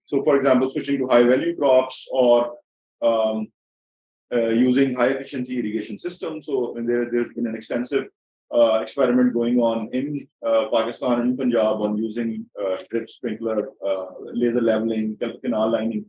So, for example, switching to high-value crops or using high-efficiency irrigation systems. So, there's been an extensive experiment going on in Pakistan and Punjab on using drip sprinkler, laser leveling, canal lining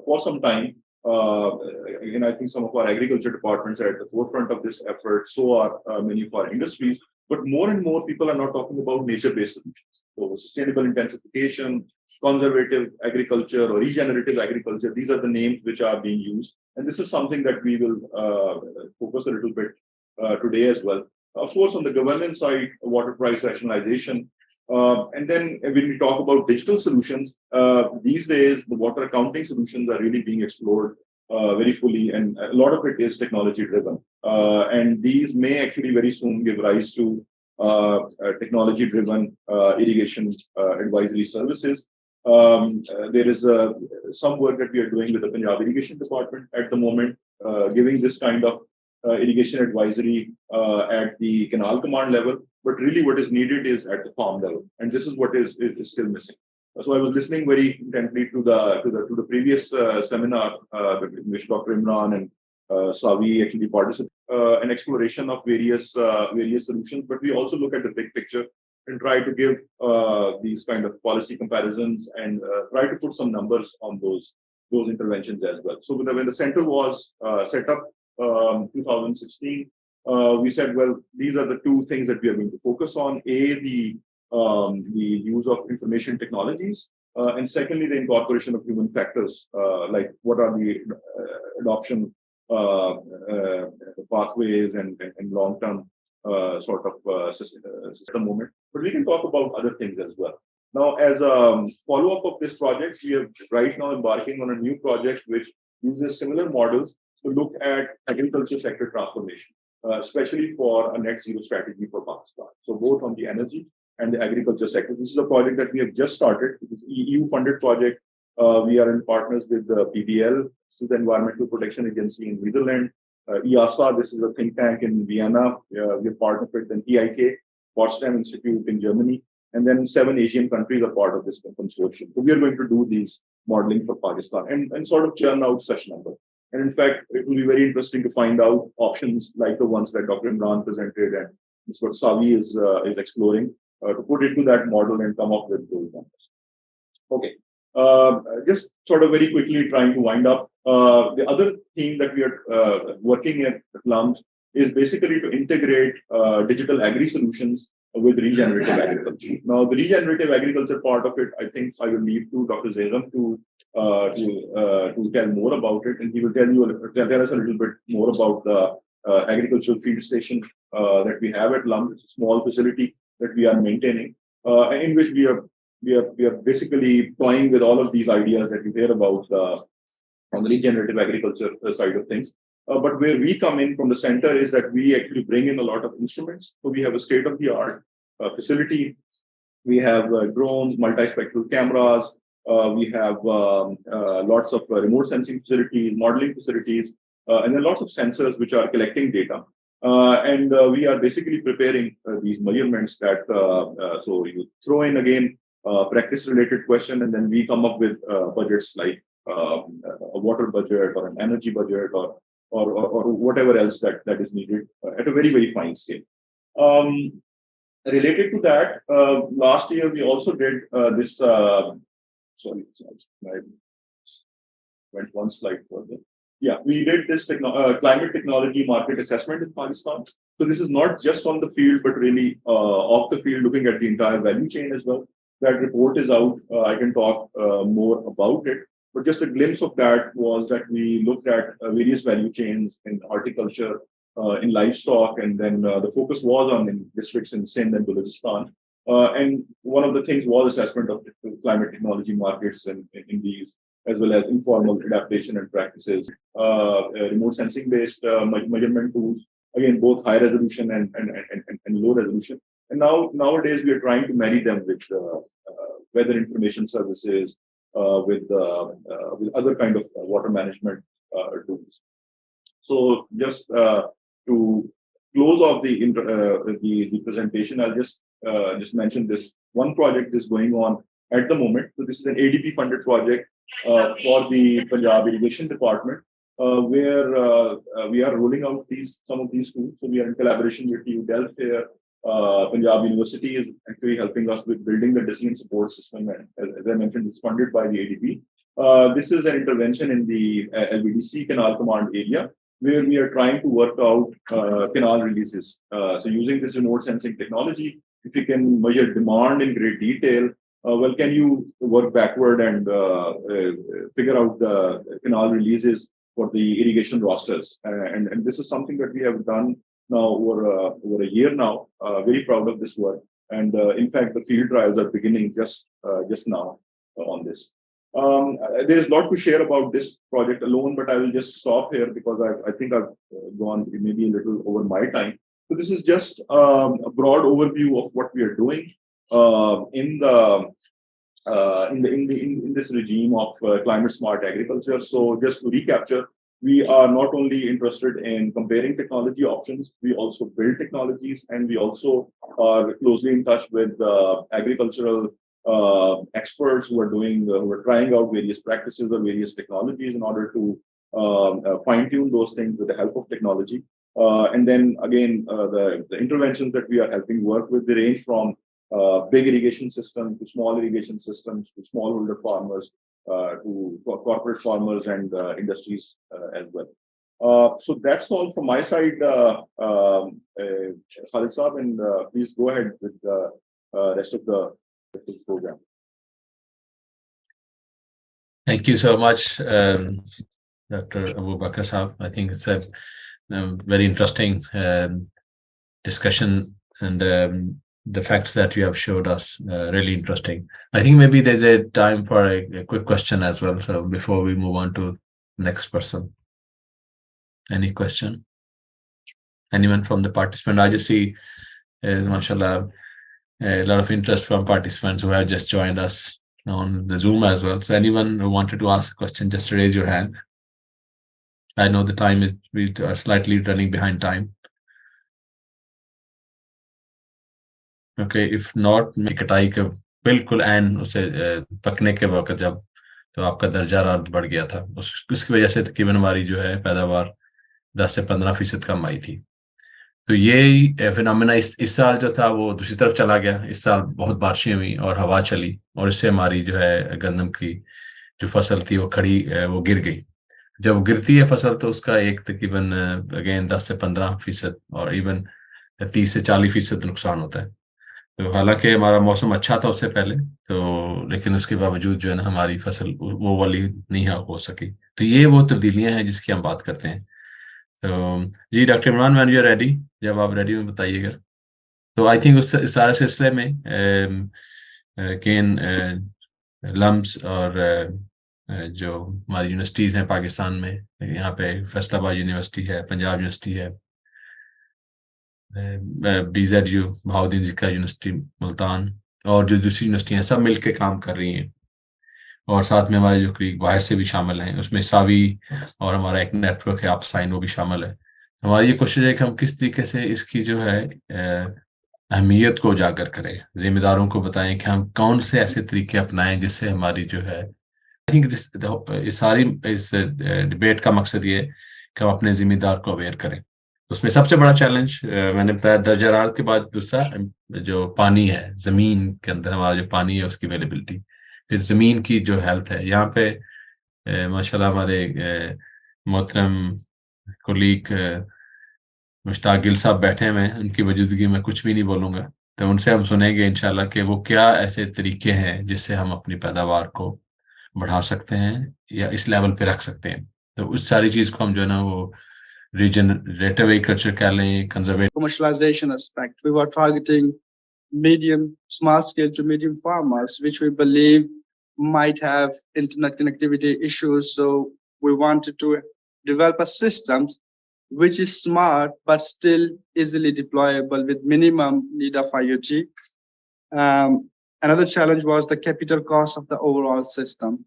for some time. Again, I think some of our agriculture departments are at the forefront of this effort. So are many of our industries. But more and more people are now talking about nature-based solutions. So sustainable intensification, conservative agriculture, or regenerative agriculture. These are the names which are being used. And this is something that we will focus a little bit today as well. Of course, on the governance side, water price rationalization. And then when we talk about digital solutions, these days, the water accounting solutions are really being explored very fully. And a lot of it is technology driven. And these may actually very soon give rise to technology driven irrigation advisory services. There is some work that we are doing with the Punjab Irrigation Department at the moment, giving this kind of irrigation advisory at the canal command level. But really what is needed is at the farm level. And this is what is still missing. So I was listening very intently to the previous seminar in which Dr. Imran and SAWiE actually participated, an exploration of various solutions. But we also look at the big picture and try to give these kind of policy comparisons and try to put some numbers on those interventions as well. So when the center was set up 2016, we said, well, these are the two things that we are going to focus on. The use of information technologies, and secondly, the incorporation of human factors, like what are the adoption pathways and long-term sort of system at the moment. But we can talk about other things as well. Now, as a follow-up of this project, we are right now embarking on a new project which uses similar models to look at agriculture sector transformation, especially for a net zero strategy for Pakistan. So both on the energy and the agriculture sector. This is a project that we have just started. It is an EU-funded project. We are in partners with the PBL, this is the Environmental Protection Agency in Netherlands. EASA, this is a think tank in Vienna. We have partnered with an EIK, Potsdam Institute in Germany. And then 7 Asian countries are part of this consortium. So we are going to do these modeling for Pakistan and sort of churn out such numbers. And in fact, it will be very interesting to find out options like the ones that Dr. Imran presented, and this is what SAWiE is exploring, to put into that model and come up with those numbers. Okay, just sort of very quickly trying to wind up. The other theme that we are working at LUMS is basically to integrate digital agri solutions with regenerative agriculture. Now, the regenerative agriculture part of it, I think I will leave to Dr. Zairam to tell more about it, and he will tell us a little bit more about the agricultural field station that we have at LUMS. It's a small facility that we are maintaining, and in which we are basically toying with all of these ideas that you hear about on the regenerative agriculture side of things. But where we come in from the center is that we actually bring in a lot of instruments. So we have a state-of-the-art facility. We have drones, multispectral cameras. We have lots of remote sensing facilities, modeling facilities, and then lots of sensors which are collecting data. And we are basically preparing these measurements that, so you throw in again practice-related question, and then we come up with budgets like a water budget or an energy budget or whatever else that is needed at a very, very fine scale. Related to that, last year we also did this, sorry, I went one slide further. Yeah, we did this climate technology market assessment in Pakistan. So this is not just on the field, but really off the field, looking at the entire value chain as well. That report is out. I can talk more about it. But just a glimpse of that was that we looked at various value chains in horticulture, in livestock, and then the focus was on in districts in Sindh and Balochistan. And one of the things was assessment of climate technology markets in these, as well as informal adaptation and practices, remote sensing based measurement tools, again, both high resolution and low resolution. And nowadays we are trying to marry them with weather information services, with other kind of water management tools. So just to close off the presentation, I'll just mention this one project is going on at the moment. So this is an ADP funded project for the Punjab Irrigation Department, where we are rolling out some of these tools. So we are in collaboration with TU Delft here. Punjab University is actually helping us with building the decision support system, and as I mentioned, it's funded by the ADB. This is an intervention in the LVDC canal command area, where we are trying to work out canal releases. So using this remote sensing technology, if you can measure demand in great detail, well, can you work backward and figure out the canal releases for the irrigation rosters? And this is something that we have done now over a year now. Very proud of this work. And in fact, the field trials are beginning just now on this. There is a lot to share about this project alone, but I will just stop here because I think I've gone maybe a little over my time. So this is just a broad overview of what we are doing in this regime of climate smart agriculture. So just to recapture, we are not only interested in comparing technology options, we also build technologies, and we also are closely in touch with agricultural experts who are trying out various practices or various technologies in order to fine-tune those things with the help of technology. And then again, the interventions that we are helping work with, they range from big irrigation systems to small irrigation systems to smallholder farmers to corporate farmers and industries as well. So that's all from my side, Khalid Saab, and please go ahead with the rest of the program. Thank you so much, Dr. Abu Bakr Saab. I think it's a very interesting discussion, and the facts that you have showed us really interesting. I think maybe there's a time for a quick question as well. So before we move on to next person, any question? Anyone from the participant? I just see, mashallah, a lot of interest from participants who have just joined us on the Zoom as well. So anyone who wanted to ask a question, just raise your hand. I know the time is, we are slightly running behind time. Okay, if not, कटाई के बिल्कुल N उसे पकने के वक्त जब तो आपका दर्जा रात बढ़ गया था, उसकी वजह से तकरीबन हमारी जो है पैदावार 10 से 15% कम आई थी. तो ये फिनोमेना इस साल जो था वो दूसरी तरफ चला गया. इस साल बहुत बारिशें हुई और हवा चली, और इससे हमारी जो है गंदम की जो फसल थी वो खड़ी वो गिर गई. जब गिरती है फसल तो उसका एक तकरीबन अगेन 10 से 15% और इवन 30 से 40% नुकसान होता है. तो हालांकि हमारा मौसम अच्छा था उससे पहले, तो लेकिन उसके बावजूद जो है ना हमारी फसल वो वाली नहीं हो सकी. तो ये वो तब्दीलियां हैं जिसकी हम बात करते हैं. तो जी doctor Imran, when you are ready, जब आप रेडी हो बताइएगा. तो आई थिंक उस सारे सिलसिले में केन लम्स और जो हमारी यूनिवर्सिटीज़ हैं पाकिस्तान में, यहाँ पे फैसलाबाद यूनिवर्सिटी है, पंजाब यूनिवर्सिटी है, BZU बहाउद्दीन ज़िक्रा यूनिवर्सिटी मुल्तान, और जो दूसरी यूनिवर्सिटी हैं सब मिलकर काम कर रही हैं. और साथ में हमारे जो बाहर से भी शामिल हैं, उसमें SAWiE और हमारा एक नेटवर्क है ऑप्साइन, वो भी शामिल है. हमारी ये कोशिश है कि हम किस तरीके से इसकी जो है अहमियत को उजागर करें, जिम्मेदारों को बताएं कि हम कौन से ऐसे तरीके अपनाएं जिससे हमारी जो है, आई थिंक इस डिबेट का मकसद ये है कि हम अपने जिम्मेदार को अवेयर करें. उसमें सबसे बड़ा चैलेंज मैंने बताया दर्जा हरारत के बाद दूसरा जो पानी है, ज़मीन के अंदर हमारा जो पानी है उसकी अवेलेबिलिटी, फिर ज़मीन की जो हेल्थ है. यहाँ पे माशाल्लाह हमारे मोहतरम कोलीग मुश्ताक गिल साहब बैठे हुए हैं, उनकी मौजूदगी में कुछ भी नहीं बोलूँगा, तो उनसे हम सुनेंगे इंशाल्लाह कि वो क्या ऐसे तरीके हैं जिससे हम अपनी पैदावार को बढ़ा सकते हैं या इस लेवल पे रख सकते हैं. तो उस सारी चीज़ को हम जो है ना वो regenerative agriculture कह लें, conservative commercialization aspect. We were targeting small scale to medium farmers, which we believe might have internet connectivity issues. So we wanted to develop a system which is smart but still easily deployable with minimum need of IoT. Another challenge was the capital cost of the overall system.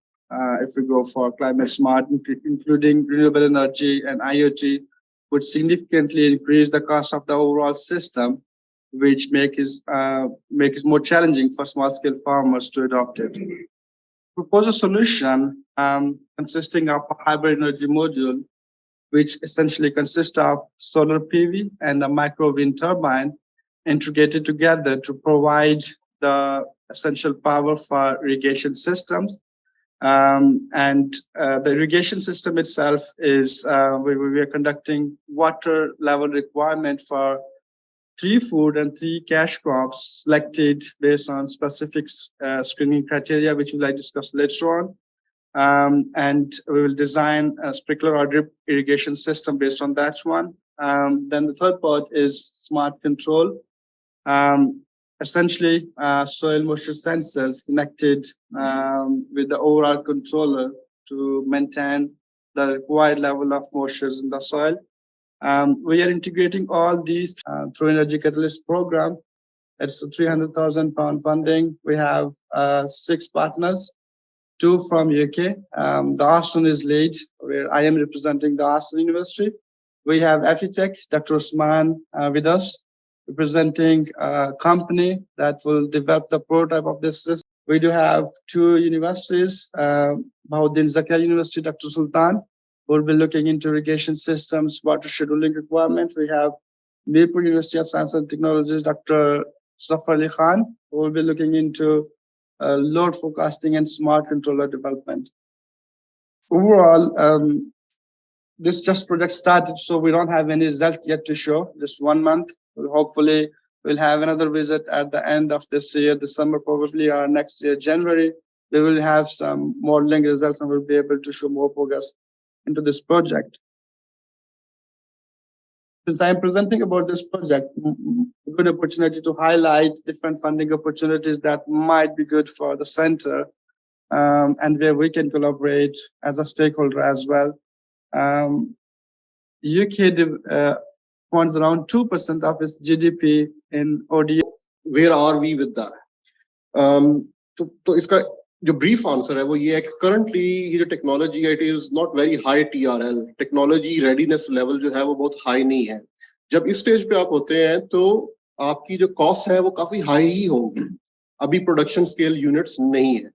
If we go for climate smart, including renewable energy and IoT, would significantly increase the cost of the overall system, which make it more challenging for small-scale farmers to adopt it. propose a solution consisting of a hybrid energy module, which essentially consists of solar PV and a micro wind turbine integrated together to provide the essential power for irrigation systems. And the irrigation system itself is, we are conducting water level requirement for 3 food and 3 cash crops selected based on specific screening criteria, which we'll discuss later on. And we will design a sprinkler or drip irrigation system based on that one. Then the third part is smart control. Essentially, soil moisture sensors connected with the overall controller to maintain the required level of moistures in the soil. We are integrating all these through Energy Catalyst program. It's a 300,000 pound funding. We have 6 partners, 2 from UK. The Austin is lead, where I am representing the Austin University. We have Afitech, Dr. Osman with us, representing a company that will develop the prototype of this system. We do have 2 universities, Bahauddin Zakir University, Dr. Sultan, who will be looking into irrigation systems, water scheduling requirements. We have Mirpur University of Science and Technologies, Dr. Zafar Ali Khan, who will be looking into load forecasting and smart controller development. Overall, this just project started, so we don't have any result yet to show, just 1 month. Hopefully, we'll have another visit at the end of this year, December probably, or next year, January. We will have some modeling results and we'll be able to show more progress into this project. Since I'm presenting about this project, a good opportunity to highlight different funding opportunities that might be good for the center, and where we can collaborate as a stakeholder as well. UK funds around 2% of its GDP in ODA. Where are we with that? तो इसका जो brief answer है वो ये है कि currently ये जो technology है, it is not very high TRL. Technology readiness level जो है वो बहुत high नहीं है. जब इस stage पे आप होते हैं तो आपकी जो cost है वो काफी high ही होंगी. अभी production scale units नहीं है.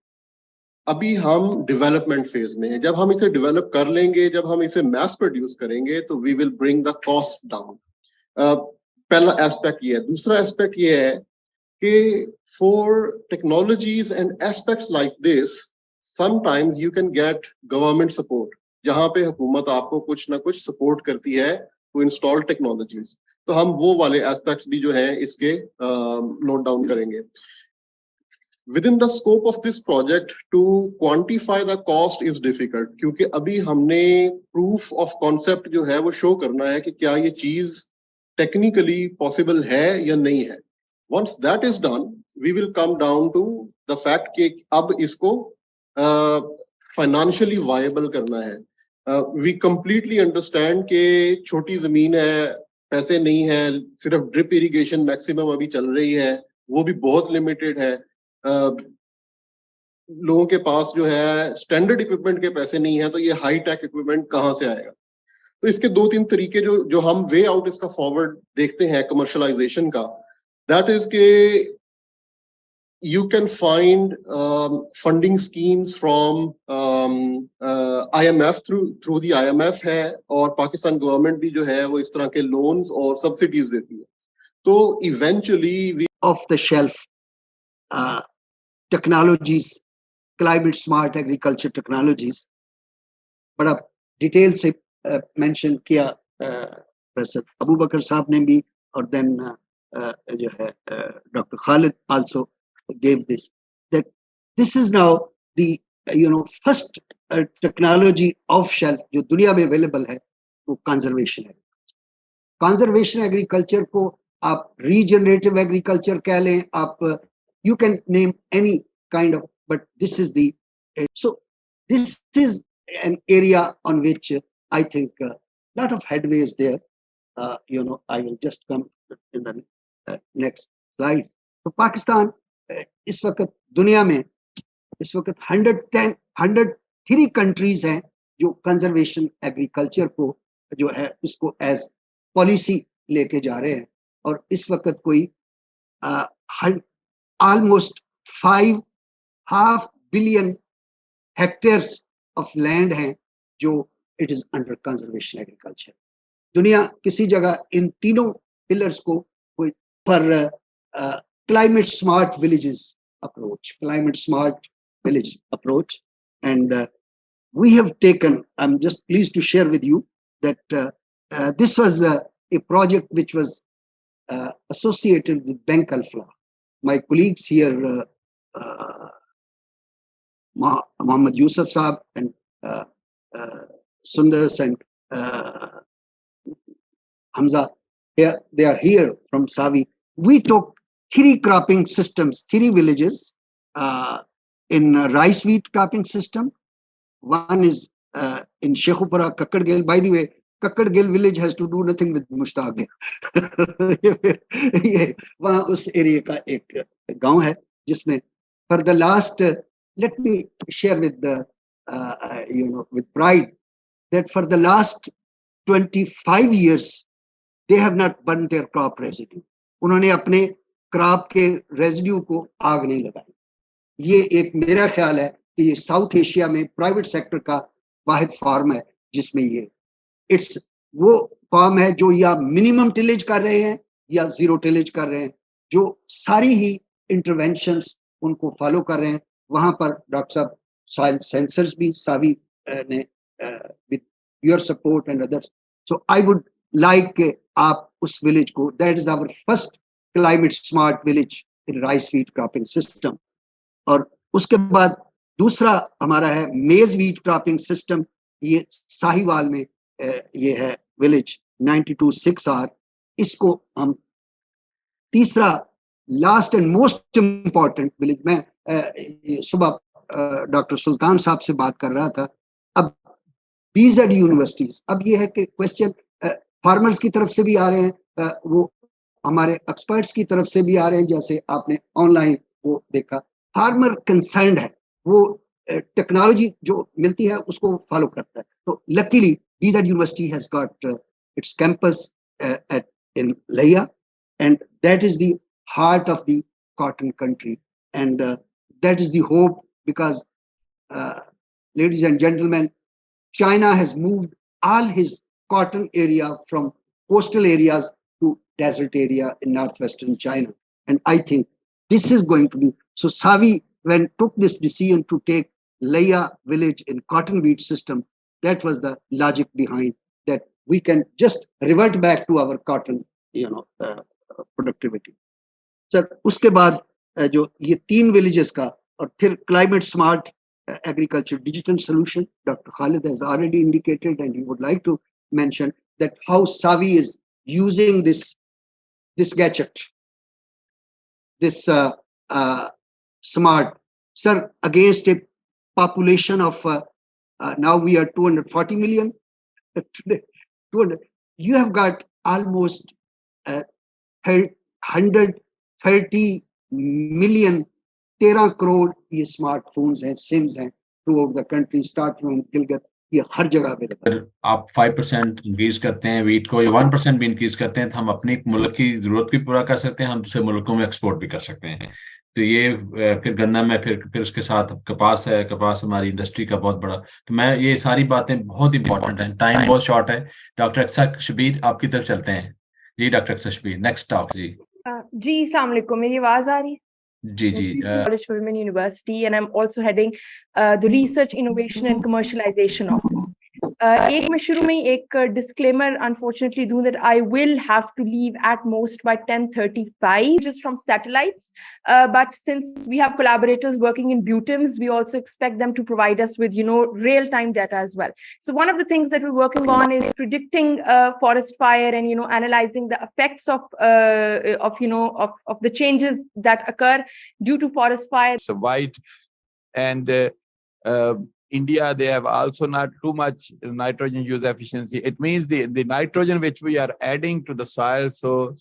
अभी हम डेवलपमेंट फेज में हैं. जब हम इसे डेवलप कर लेंगे, जब हम इसे मैस प्रोड्यूस करेंगे तो we will bring the cost down. पहला एस्पेक्ट ये है. दूसरा एस्पेक्ट ये है कि for technologies and aspects like this sometimes you can get government support, जहां पे हुकूमत आपको कुछ ना कुछ सपोर्ट करती है टू इंस्टॉल टेक्नोलॉजीज. तो हम वो वाले एस्पेक्ट्स भी जो हैं इसके नोट डाउन करेंगे. Within the scope of this project, to quantify the cost is difficult, क्योंकि अभी हमने proof of concept जो है वो show करना है कि क्या ये चीज technically possible है या नहीं है. Once that is done, we will come down to the fact कि अब इसको financially viable करना है. We completely understand कि छोटी जमीन है, पैसे नहीं है, सिर्फ drip irrigation maximum अभी चल रही है, वो भी बहुत limited है. लोगों के पास जो है स्टैंडर्ड इक्विपमेंट के पैसे नहीं है, तो ये हाई टेक इक्विपमेंट कहां से आएगा. तो इसके 2-3 तरीके जो हम वे आउट इसका फॉरवर्ड देखते हैं कमर्शलाइजेशन का, दैट इज के you can find funding schemes from IMF, through the IMF है, और पाकिस्तान गवर्नमेंट भी जो है वो इस तरह के लोन्स और सब्सिडीज देती है. तो eventually we off the shelf technologies, climate smart agriculture technologies, बड़ा डिटेल से मेंशन किया प्रोफेसर अबू बकर साहब ने भी, और देन जो है doctor Khalid also gave this, that this is now the first technology off shelf जो दुनिया में अवेलेबल है, वो कंजर्वेशन है. कंजर्वेशन एग्रीकल्चर को आप रीजनरेटिव एग्रीकल्चर कह लें, आप you can name any kind of, but this is the so this is an area on which I think a lot of headway is there. I will just come in the next slide. So Pakistan इस वक्त दुनिया में इस वक्त 103 countries हैं जो conservation agriculture को जो है उसको एज पॉलिसी लेके जा रहे हैं, और इस वक्त कोई almost 5.5 billion hectares of land हैं जो it is under conservation agriculture. दुनिया किसी जगह इन तीनों pillars को for climate smart villages approach, climate smart village approach, and we have taken, I'm just pleased to share with you that this was a project which was associated with Bank Alfla. My colleagues here, Muhammad Yusuf Saab and Sundars and Hamza, they are here from SAWiE. We took 3 cropping systems, 3 villages in rice wheat cropping system. One is in Shekhupura, Kakkadgil. By the way, Kakkadgil village has to do nothing with Mushtaq. ये वहाँ उस area का एक गांव है जिसमें for the last, let me share with the with pride that for the last 25 years they have not burned their crop residue. उन्होंने अपने क्रॉप के रेजिड्यू को आग नहीं लगाई. ये एक मेरा ख्याल है कि ये साउथ एशिया में प्राइवेट सेक्टर का वाहिद फार्म है जिसमें ये इट्स वो फार्म है जो या मिनिमम टिलेज कर रहे हैं या जीरो टिलेज कर रहे हैं, जो सारी ही इंटरवेंशंस उनको फॉलो कर रहे हैं. वहां पर डॉक्टर साहब सॉइल सेंसर्स भी SAWiE ने with your support and others. So I would like आप उस विलेज को, that is our first climate smart village in rice wheat cropping system. और उसके बाद दूसरा हमारा है मेज व्हीट क्रॉपिंग सिस्टम. ये साहिवाल में ये है विलेज 92/6R. इसको हम तीसरा last and most important village में सुबह डॉक्टर सुल्तान साहब से बात कर रहा था. अब BZ यूनिवर्सिटीज, अब ये है कि क्वेश्चन फार्मर्स की तरफ से भी आ रहे हैं, वो हमारे एक्सपर्ट्स की तरफ से भी आ रहे हैं, जैसे आपने ऑनलाइन वो देखा. फार्मर कंसर्न्ड है, वो टेक्नोलॉजी जो मिलती है उसको फॉलो करता है. तो luckily BZ university has got its campus at in Layyah, and that is the heart of the cotton country, and that is the hope, because ladies and gentlemen, China has moved all his cotton area from coastal areas to desert area in northwestern China, and I think this is going to be so. SAWiE, when took this decision to take Laya village in cotton wheat system, that was the logic behind that. We can just revert back to our cotton productivity. Sir उसके बाद जो ये 3 villages का और फिर climate smart agriculture digital solution, doctor Khalid has already indicated and he would like to mention that how SAWiE is using this gadget, this smart, sir, against a population of now we are 240 million today. 200, you have got almost 130 million, 13 crore ये smartphones हैं, CIMS हैं through out the country, start from Gilgit, ये हर जगह पे. अगर आप 5% increase करते हैं वीट को, या 1% भी इंक्रीज करते हैं, तो हम अपने मुल्क की जरूरत भी पूरा कर सकते हैं, हम दूसरे मुल्कों में एक्सपोर्ट भी कर सकते हैं. तो ये फिर गंदम है, फिर उसके साथ कपास है, कपास हमारी इंडस्ट्री का बहुत बड़ा. तो मैं ये सारी बातें बहुत इंपॉर्टेंट हैं. टाइम बहुत शॉर्ट है. डॉक्टर अक्सर शबीर आपकी तरफ चलते हैं. जी डॉक्टर अक्सर शबीर, नेक्स्ट टॉक. जी जी, अस्सलाम वालेकुम. मेरी आवाज आ रही है? जी जी. College for Women University, and I'm also heading the Research, Innovation and Commercialization Office. एक मैं शुरू में एक disclaimer unfortunately दूं that I will have to leave at most by 10:35 just from satellites, but since we have collaborators working in Butims, we also expect them to provide us with real-time data as well. So one of the things that we're working on is predicting forest fire and analyzing the effects of the changes that occur due to forest fire. So white and India, they have also not too much nitrogen use efficiency. It means the nitrogen which we are adding to the soil, so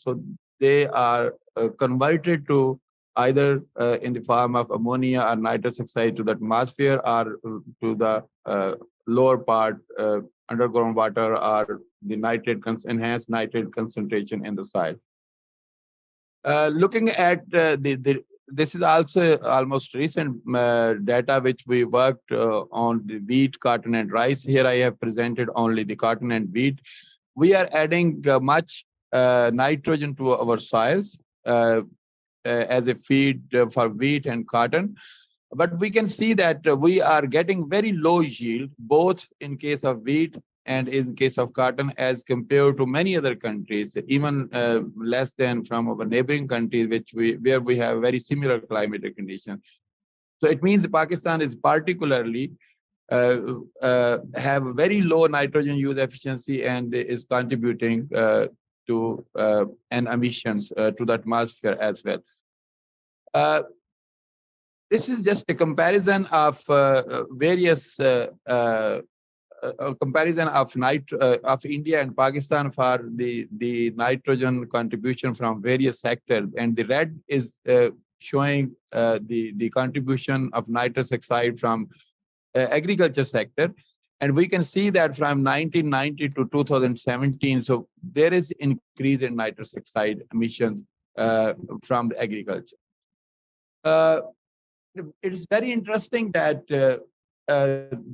they are converted to either in the form of ammonia or nitrous oxide to the atmosphere, or to the lower part underground water, or the enhanced nitrate concentration in the soil. Looking at the this is also almost recent data which we worked on the wheat, cotton, and rice. Here I have presented only the cotton and wheat. We are adding much nitrogen to our soils as a feed for wheat and cotton. But we can see that we are getting very low yield, both in case of wheat and in case of cotton, as compared to many other countries, even less than from our neighboring countries, where we have very similar climatic conditions. So it means Pakistan is particularly have very low nitrogen use efficiency and is contributing to and emissions to the atmosphere as well. This is just a comparison of various comparison of India and Pakistan for the nitrogen contribution from various sectors, and the red is showing the contribution of nitrous oxide from agriculture sector, and we can see that from 1990 to 2017, so there is increase in nitrous oxide emissions from the agriculture. It's very interesting that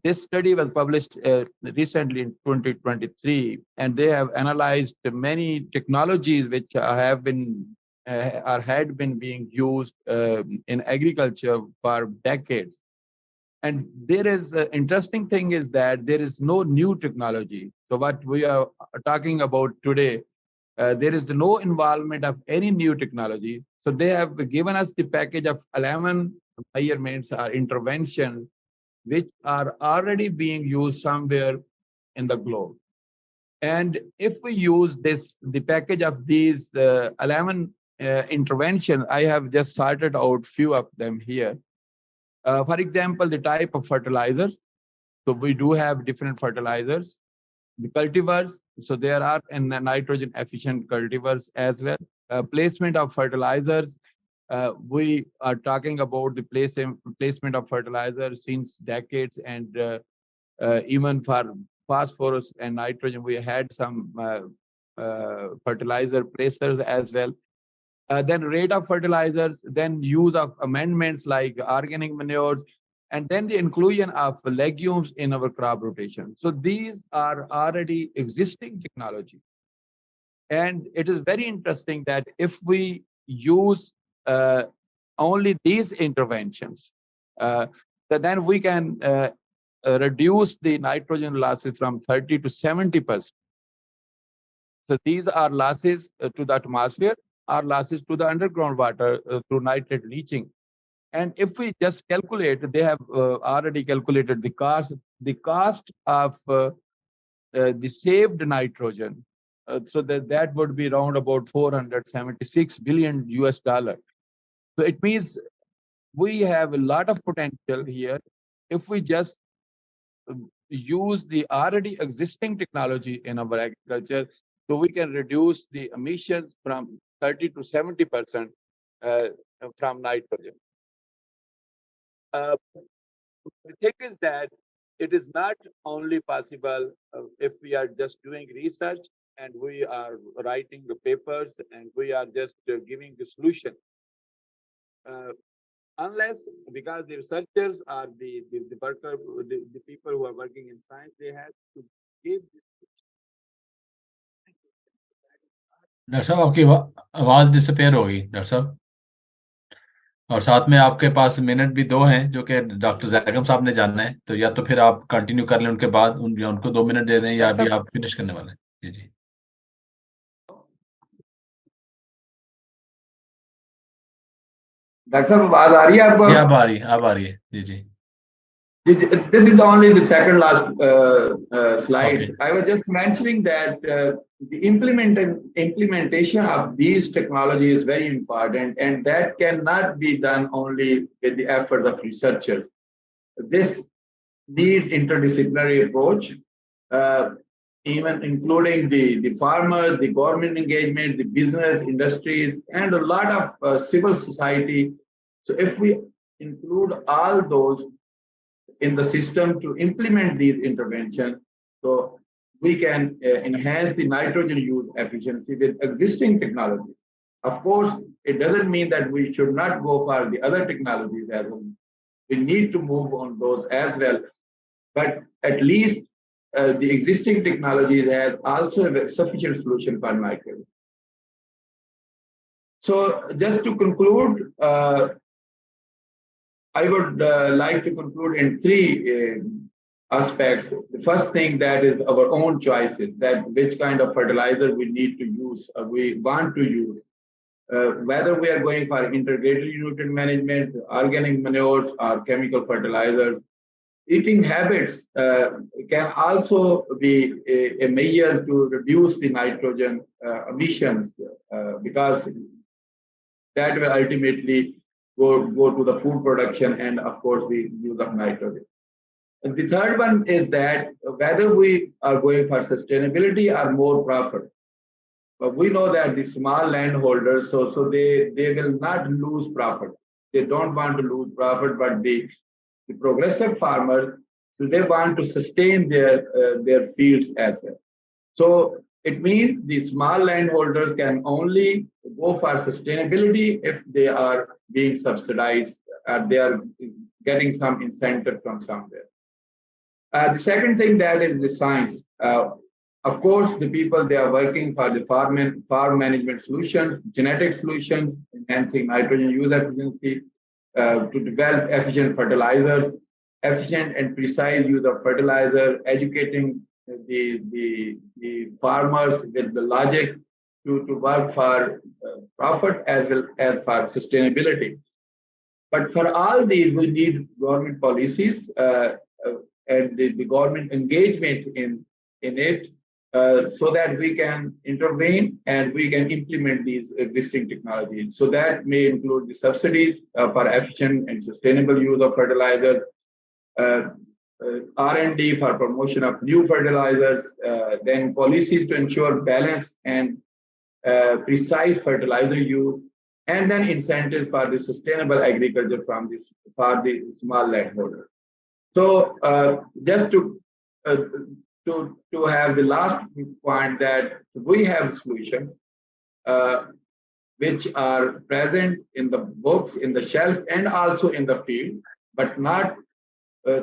this study was published recently in 2023, and they have analyzed many technologies which have been or had been being used in agriculture for decades. And there is interesting thing is that there is no new technology. So what we are talking about today, there is no involvement of any new technology. So they have given us the package of 11 measurements or interventions which are already being used somewhere in the globe. And if we use the package of these 11 interventions, I have just sorted out few of them here. For example, the type of fertilizers. So we do have different fertilizers. The cultivars, so there are nitrogen efficient cultivars as well. Placement of fertilizers. We are talking about the placement of fertilizers since decades, and even for phosphorus and nitrogen, we had some fertilizer placers as well. Then rate of fertilizers, then use of amendments like organic manures, and then the inclusion of legumes in our crop rotation. So these are already existing technology. And it is very interesting that if we use only these interventions, then we can reduce the nitrogen losses from 30 to 70%. So these are losses to the atmosphere, are losses to the underground water through nitrate leaching. And if we just calculate, they have already calculated the cost of the saved nitrogen. So that would be around about $476 billion US. So it means we have a lot of potential here if we just use the already existing technology in our agriculture, so we can reduce the emissions from 30 to 70% from nitrogen. The thing is that it is not only possible if we are just doing research and we are writing the papers and we are just giving the solution. Unless, because the researchers are the worker, the people who are working in science, they have to give this. Doctor साहब आपकी आवाज़ disappear हो गई doctor साहब, और साथ में आपके पास मिनट भी 2 हैं जो कि डॉक्टर ज़ैगम साहब ने जानना है, तो या तो फिर आप कंटिन्यू कर लें उनके बाद, उनको 2 मिनट दे दें, या अभी आप फिनिश करने वाले हैं? जी जी डॉक्टर साहब आवाज आ रही है आपको? अब आ रही है जी जी. This is only the second last slide. Okay. I was just mentioning that the implementation of these technologies is very important, and that cannot be done only with the efforts of researchers. This needs interdisciplinary approach, even including the farmers, the government engagement, the business, industries, and a lot of civil society. So if we include all those in the system to implement these interventions, so we can enhance the nitrogen use efficiency with existing technologies. Of course, it doesn't mean that we should not go for the other technologies as well. We need to move on those as well. But at least the existing technologies have also a sufficient solution for nitrogen. So just to conclude, I would like to conclude in three aspects. The first thing that is our own choices, that which kind of fertilizer we need to use, we want to use. Whether we are going for integrated nutrient management, organic manures, or chemical fertilizers. Eating habits can also be a measure to reduce the nitrogen emissions because that will ultimately go to the food production and, of course, the use of nitrogen. And the third one is that whether we are going for sustainability or more profit. But we know that the small landholders, so they will not lose profit. They don't want to lose profit, but the progressive farmers, so they want to sustain their fields as well. So it means the small landholders can only go for sustainability if they are being subsidized, they are getting some incentive from somewhere. The second thing that is the science. Of course, the people, they are working for the farm management solutions, genetic solutions, enhancing nitrogen use efficiency, to develop efficient fertilizers, efficient and precise use of fertilizer, educating the farmers with the logic to work for profit as well as for sustainability. But for all these, we need government policies and the government engagement in it so that we can intervene and we can implement these existing technologies. So that may include the subsidies for efficient and sustainable use of fertilizer, R&D for promotion of new fertilizers, then policies to ensure balance and precise fertilizer use, and then incentives for the sustainable agriculture for the small landholders. So just to have the last point, that we have solutions which are present in the books, in the shelf, and also in the field, but not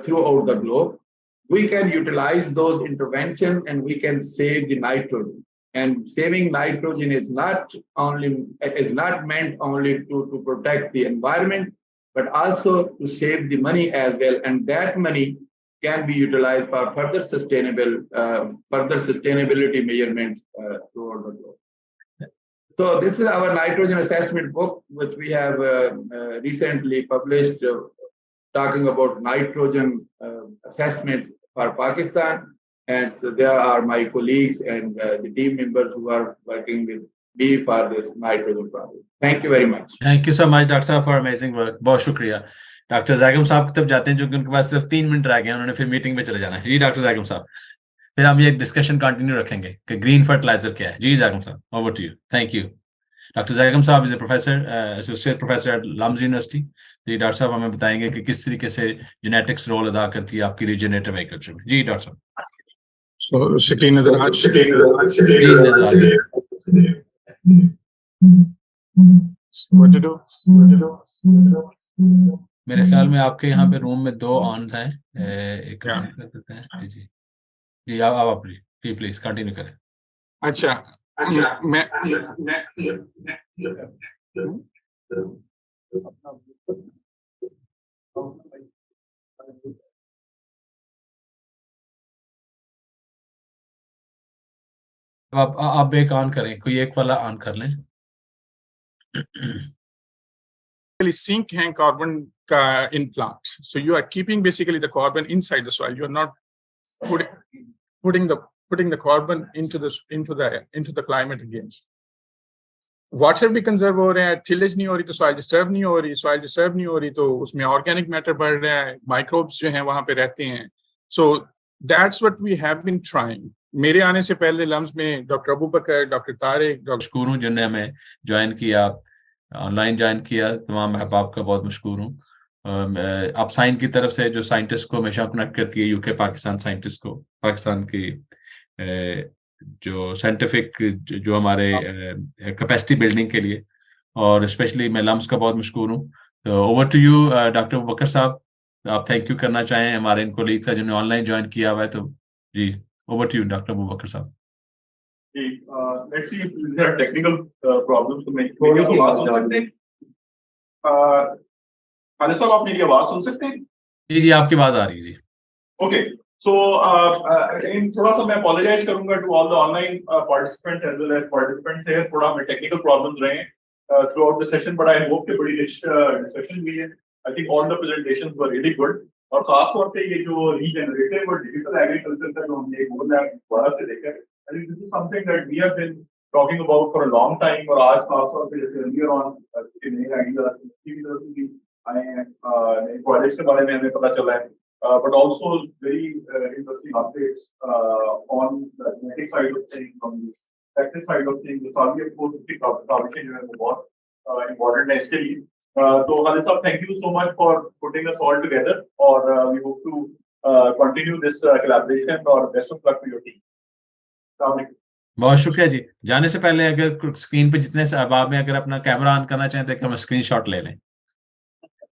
throughout the globe. We can utilize those interventions and we can save the nitrogen. And saving nitrogen is not meant only to protect the environment, but also to save the money as well. And that money can be utilized for further sustainability measurements throughout the globe. So this is our nitrogen assessment book, which we have recently published, talking about nitrogen assessments for Pakistan. And so there are my colleagues and the team members who are working with me for this nitrogen problem. Thank you very much. Thank you so much, Dr. Saab, for amazing work. बहुत शुक्रिया. Doctor Zakim साहब तब जाते हैं जो कि उनके पास सिर्फ 3 मिनट रह गए हैं, उन्होंने फिर मीटिंग में चले जाना है. जी डॉक्टर ज़ाकिम साहब, फिर हम ये डिस्कशन कंटिन्यू रखेंगे कि ग्रीन फर्टिलाइजर क्या है. जी Zakim sahab, over to you. Thank you. Doctor Zakim sahab is a professor, associate professor at LUMS university. जी डॉक्टर साहब हमें बताएंगे कि किस तरीके से जेनेटिक्स रोल अदा करती है आपकी रीजनरेटिव एग्रीकल्चर में. जी डॉक्टर साहब. स्क्रीन नजर आ मेरे ख्याल में आपके यहाँ पे रूम में 2 ऑन हैं, एक ऑन कर देते हैं. जी जी आप प्लीज कंटिन्यू करें. अच्छा मैं आप एक ऑन करें, कोई एक वाला ऑन कर लें. sink हैं carbon का in plants, so you are keeping basically the carbon inside the soil. You are not putting the carbon into the climate again. Water भी कंजर्व हो रहे हैं, टिलेज नहीं हो रही तो सॉइल डिस्टर्ब नहीं हो रही, सॉइल डिस्टर्ब नहीं हो रही तो उसमें ऑर्गेनिक मैटर बढ़ रहा है, माइक्रोब्स जो हैं वहां पे रहते हैं. So that's what we have been trying. मेरे आने से पहले लम्स में डॉक्टर अबू बकर, डॉक्टर तारिक, मशकूर हूँ जिन्होंने हमें ज्वाइन किया, ऑनलाइन ज्वाइन किया. तमाम अहबाब का बहुत मशकूर हूँ. आप साइन की तरफ से जो साइंटिस्ट को हमेशा कनेक्ट करती है, यूके पाकिस्तान साइंटिस्ट को, पाकिस्तान की جو سائنٹیفک جو ہمارے کیپیسٹی بلڈنگ کے لیے، اور اسپیشلی میں لمس کا بہت مشکور ہوں. تو over to you doctor Abubakar صاحب، آپ تھینک یو کرنا چاہیں ہمارے ان کولیگ کا جنہوں نے آن لائن جوائن کیا ہوا ہے. تو جی over to you doctor Abubakar sahab. Let's see if there are technical problems to make. मेरी आवाज सुन सकते हैं? खालिद साहब, आप मेरी आवाज सुन सकते हैं? जी जी, आपकी आवाज आ रही है जी. Okay, so थोड़ा सा मैं apologize करूंगा to all the online participants as well as participants here. थोड़ा हमें technical problems रहे हैं throughout the session, but I hope कि बड़ी rich discussion हुई है. I think all the presentations were really good. और खास तौर पे ये जो regenerative और digital agriculture का जो हमने एक बोल रहा है दोबारा से देखा है, I think this is something that we have been talking about for a long time. और आज खास तौर पे जैसे earlier on के नए आइडियाज की तरफ भी आए हैं, नए प्रोजेक्ट्स के बारे में हमें पता चला है, but also very interesting updates on the genetic side of things, on the practice side of things. The SAWiE की काबिलियत जो है वो बहुत important है इसके लिए. So Khalid Sahab, thank you so much for putting us all together, or we hope to continue this collaboration, or best of luck to your team. बहुत शुक्रिया जी. जाने से पहले अगर स्क्रीन पे जितने से अहबाब में अगर अपना कैमरा ऑन करना चाहें तो हम स्क्रीन शॉट ले लें.